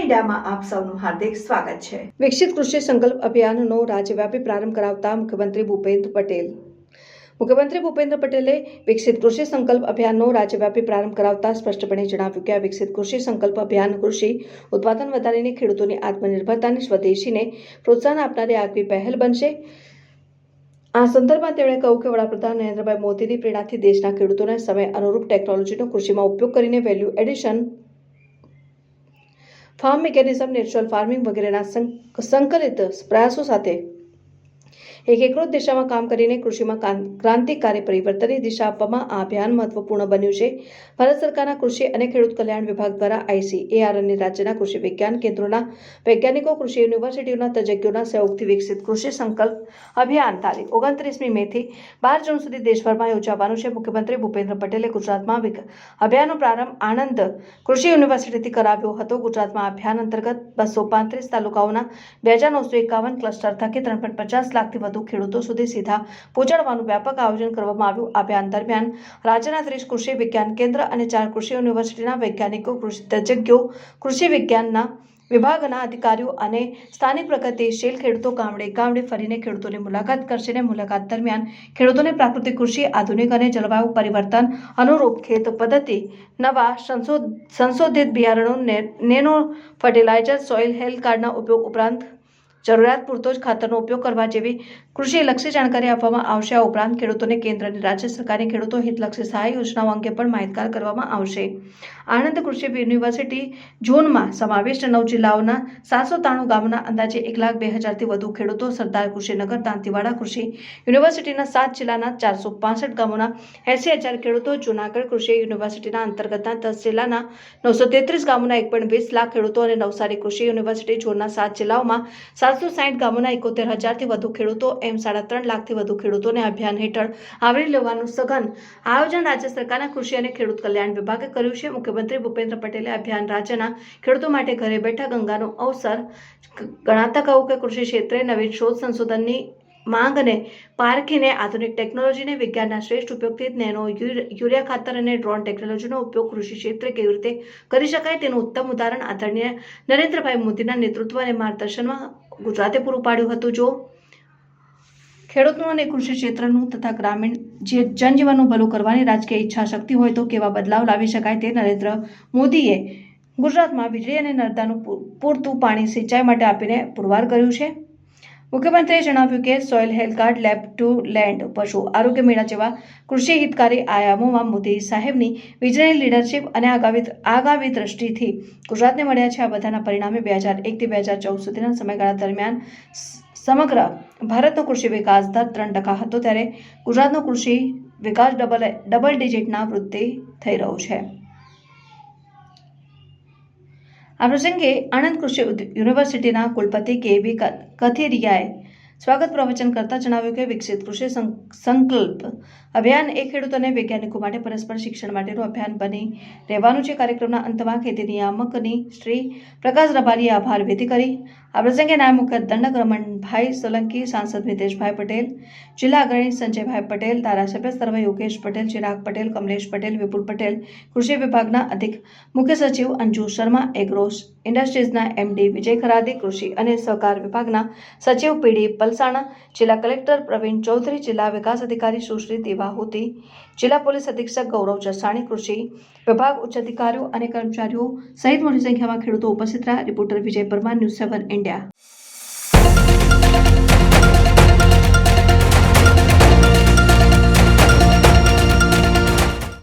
મીડિયામાં આપ સૌનું હાર્દિક સ્વાગત છે। વિકસિત કૃષિ સંકલ્પ અભિયાનનો રાજ્યવ્યાપી પ્રારંભ કરાવતા મુખ્યમંત્રી ભૂપેન્દ્ર પટેલે વિકસિત કૃષિ સંકલ્પ અભિયાનનો રાજ્યવ્યાપી પ્રારંભ કરાવતા સ્પષ્ટપણે જણાવ્યું કે આ વિકસિત કૃષિ સંકલ્પ અભિયાન કૃષિ ઉત્પાદન વધારીને ખેડૂતોની આત્મનિર્ભરતાની સ્વદેશીને પ્રોત્સાહન આપનારી આગવી પહેલ બનશે। આ સંદર્ભમાં તેમણે કહ્યું કે વડાપ્રધાન નરેન્દ્રભાઈ મોદીની પ્રેરણાથી દેશના ખેડૂતોને સમય અનુરૂપ ટેકનોલોજીનો કૃષિમાં ઉપયોગ કરીને value addition, farm mechanism, natural farming વગેરેના સંકલિત પ્રયાસો સાથે એક એકરૂપ દિશામાં કામ કરીને કૃષિમાં ક્રાંતિકારી પરિવર્તનની દિશા આપવામાં આ અભિયાન મહત્વપૂર્ણ બન્યું છે। ભારત સરકારના કૃષિ અને ખેડૂત કલ્યાણ વિભાગ દ્વારા ICAR અને રાજ્યના કૃષિ વિજ્ઞાન કેન્દ્રોના વૈજ્ઞાનિકો, કૃષિ યુનિવર્સિટીઓના તજજ્ઞોના સહયોગથી વિકસિત કૃષિ સંકલ્પ અભિયાન તારીખ 29મી મેથી 12 જૂન સુધી દેશભરમાં યોજાવાનું છે। મુખ્યમંત્રી ભૂપેન્દ્ર પટેલે ગુજરાતમાં અભિયાનનો પ્રારંભ આણંદ કૃષિ યુનિવર્સિટીથી કરાવ્યો હતો। ગુજરાતમાં અભિયાન અંતર્ગત 235 તાલુકાઓના 2951 ક્લસ્ટર થકી 3.50 લાખથી વધુ ખેડૂતો સુધી સીધા પહોંચાડવાનું વ્યાપક આયોજન કરવામાં આવ્યું। અભિયાન દરમિયાન રાજ્યના 30 કૃષિ વિજ્ઞાન કેન્દ્ર અને 4 કૃષિ યુનિવર્સિટીના વૈજ્ઞાનિકો, કૃષિ તજજ્ઞો, કૃષિ વિજ્ઞાનના વિભાગના અધિકારીઓ અને સ્થાનિક પ્રગતિશીલ ખેડૂતો ગામડે ગામડે ફરીને ખેડૂતોની મુલાકાત કરશે। મુલાકાત દરમિયાન ખેડૂતોને પ્રાકૃતિક કૃષિ, આધુનિક અને જળવાયુ પરિવર્તન અનુરૂપ ખેત પદ્ધતિ, નવા સંશોધિત બિયારણો, નેનો ફર્ટિલાઇઝર, સોઇલ હેલ્થ કાર્ડના ઉપયોગ ઉપરાંત જરૂરિયાત પૂરતો જ ખાતરનો ઉપયોગ કરવા જેવી કૃષિલક્ષી જાણકારી આપવામાં આવશે। આ ઉપરાંત ખેડૂતોને કેન્દ્ર અને રાજ્ય સરકારની ખેડૂતો હિતલક્ષી સહાય યોજનાઓ અંગે પણ માહિતગાર કરવામાં આવશે। આણંદ કૃષિ યુનિવર્સિટી ઝોનમાં સમાવિષ્ટ 9 જિલ્લાઓના 793 ગામોના અંદાજે 1,02,000થી વધુ ખેડૂતો, સરદાર કૃષિનગર, દાંતીવાડા કૃષિ યુનિવર્સિટીના 7 જિલ્લાના 465 ગામોના 80,000 ખેડૂતો, જૂનાગઢ કૃષિ યુનિવર્સિટીના અંતર્ગતના 10 જિલ્લાના 933 ગામોના 1.20 લાખ ખેડૂતો અને નવસારી કૃષિ યુનિવર્સિટી ઝોનના 7 જિલ્લાઓમાં 760 ગામોના 71,000થી વધુ ખેડૂતો એમ 3.5 લાખથી વધુ ખેડૂતોને અભિયાન હેઠળ આવરી લેવાનું સઘન આયોજન રાજ્ય સરકારના કૃષિ અને ખેડૂત કલ્યાણ વિભાગે કર્યું છે। મુખ્યમંત્રી ભૂપેન્દ્ર પટેલે અભિયાન રાજ્યના ખેડૂતો માટે ઘરે બેઠા ગંગાનો અવસર ગણાવતા કહ્યું કે કૃષિ ક્ષેત્રે નવીન શોધ સંશોધનની માંગને પારખીને આધુનિક ટેકનોલોજીને વિજ્ઞાનના શ્રેષ્ઠ ઉપયોગથી નેનો યુરિયા ખાતર અને ડ્રોન ટેકનોલોજીનો ઉપયોગ કૃષિ ક્ષેત્રે કેવી રીતે કરી શકાય તેનું ઉત્તમ ઉદાહરણ આદરણીય નરેન્દ્રભાઈ મોદીના નેતૃત્વ અને માર્ગદર્શનમાં ગુજરાતે પૂરું પાડ્યું હતું। જો ખેડૂતનું અને કૃષિ ક્ષેત્રનું તથા ગ્રામીણ જનજીવનનું ભલું કરવાની રાજકીય ઈચ્છા શક્તિ હોય તો કેવા બદલાવ લાવી શકાય તે નરેન્દ્ર મોદીએ ગુજરાતમાં વીજળી અને નર્મદાનું પૂરતું પાણી સિંચાઈ માટે આપીને પુરવાર કર્યું છે। મુખ્યમંત્રીએ જણાવ્યું કે soil health card, lab to land, પશુ આરોગ્ય મેળા જેવા કૃષિ હિતકારી આયામોમાં મોદી સાહેબની વિઝનરી લીડરશિપ અને આગામી દ્રષ્ટિથી ગુજરાતને મળ્યા છે। આ બધાના પરિણામે 2001થી 2014 સુધીના સમયગાળા દરમિયાન સમગ્ર ભારતનો કૃષિ વિકાસ દર 3% હતો, ત્યારે ગુજરાતનો કૃષિ વિકાસ ડબલ ડિજિટના વૃદ્ધિ થઈ રહ્યો છે। આ પ્રસંગે આણંદ કૃષિ યુનિવર્સિટીના કુલપતિ KV કથિરિયાએ સ્વાગત પ્રવચન કરતા જણાવ્યું કે વિકસિત કૃષિ સંકલ્પ અભિયાન એ ખેડૂત અને વૈજ્ઞાનિકો માટે પરસ્પર શિક્ષણ માટેનું અભિયાન બની રહેવાનું છે। કાર્યક્રમના અંતમાં ખેતી નિયામકની શ્રી પ્રકાશ રબારીએ આભાર વિધિ કરી। આ પ્રસંગે નાયબ મુખ્ય દંડક રમણભાઈ સોલંકી, સાંસદ મિતેશભાઈ પટેલ, જિલ્લા અગ્રણી સંજયભાઈ પટેલ, ધારાસભ્ય સર્વે યોગેશ પટેલ, ચિરાગ પટેલ, કમલેશ પટેલ, વિપુલ પટેલ, કૃષિ વિભાગના અધિક મુખ્ય સચિવ અંજુ શર્મા, એગ્રો ઇન્ડસ્ટ્રીઝના MD વિજય ખરાદી, કૃષિ અને સહકાર વિભાગના સચિવ PD પલસાણા, જિલ્લા કલેક્ટર પ્રવીણ ચૌધરી, જિલ્લા વિકાસ અધિકારી સુશ્રી દેવા હોતી, જિલ્લા પોલીસ અધિક્ષક ગૌરવ જસાણી, કૃષિ વિભાગ ઉચ્ચ અધિકારીઓ અને કર્મચારીઓ સહિત મોટી સંખ્યામાં ખેડૂતો ઉપસ્થિત રહ્યા। રિપોર્ટર વિજય પરમાર, ન્યૂઝ 7 ઇન્ડિયા।